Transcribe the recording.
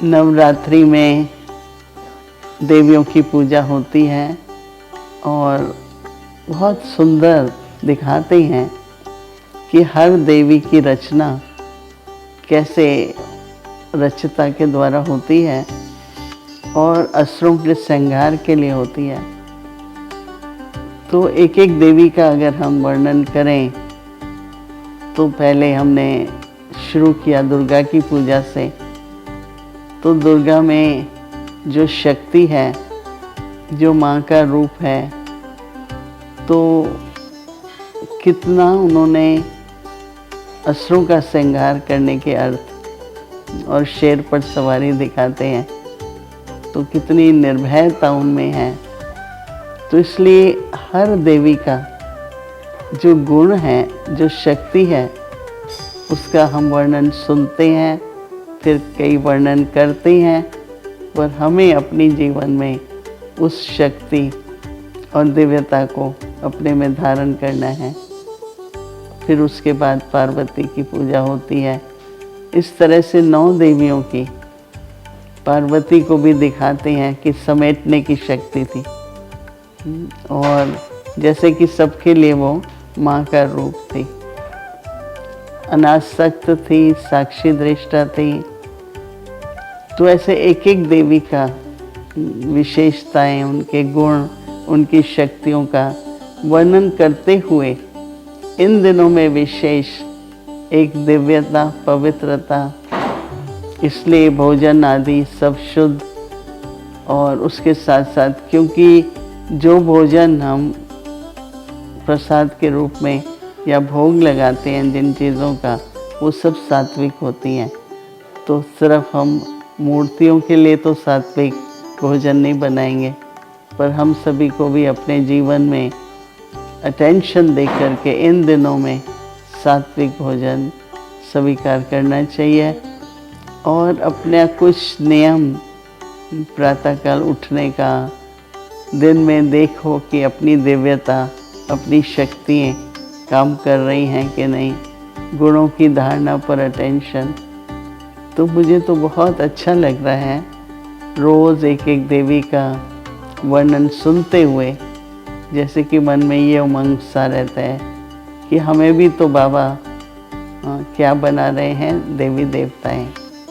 नवरात्रि में देवियों की पूजा होती है और बहुत सुंदर दिखाते हैं कि हर देवी की रचना कैसे रचयिता के द्वारा होती है और असुरों के संहार के लिए होती है। तो एक एक देवी का अगर हम वर्णन करें तो पहले हमने शुरू किया दुर्गा की पूजा से। तो दुर्गा में जो शक्ति है, जो माँ का रूप है, तो कितना उन्होंने असुरों का संहार करने के अर्थ और शेर पर सवारी दिखाते हैं, तो कितनी निर्भयता उनमें है। तो इसलिए हर देवी का जो गुण है, जो शक्ति है, उसका हम वर्णन सुनते हैं, फिर कई वर्णन करते हैं, पर हमें अपने जीवन में उस शक्ति और दिव्यता को अपने में धारण करना है। फिर उसके बाद पार्वती की पूजा होती है। इस तरह से 9 देवियों की पार्वती को भी दिखाते हैं कि समेटने की शक्ति थी, और जैसे कि सबके लिए वो माँ का रूप थी, अनासक्त थी, साक्षी दृष्टा थी। तो ऐसे एक एक देवी का विशेषताएं, उनके गुण, उनकी शक्तियों का वर्णन करते हुए इन दिनों में विशेष एक दिव्यता, पवित्रता, इसलिए भोजन आदि सब शुद्ध। और उसके साथ साथ क्योंकि जो भोजन हम प्रसाद के रूप में या भोग लगाते हैं जिन चीज़ों का, वो सब सात्विक होती हैं। तो सिर्फ हम मूर्तियों के लिए तो सात्विक भोजन नहीं बनाएंगे, पर हम सभी को भी अपने जीवन में अटेंशन दे करके इन दिनों में सात्विक भोजन स्वीकार करना चाहिए। और अपना कुछ नियम, प्रातःकाल उठने का, दिन में देखो कि अपनी दिव्यता, अपनी शक्तियाँ काम कर रही हैं कि नहीं, गुणों की धारणा पर अटेंशन। तो मुझे तो बहुत अच्छा लग रहा है रोज़ एक एक देवी का वर्णन सुनते हुए, जैसे कि मन में ये उमंग सा रहता है कि हमें भी तो बाबा क्या बना रहे हैं देवी देवताएं।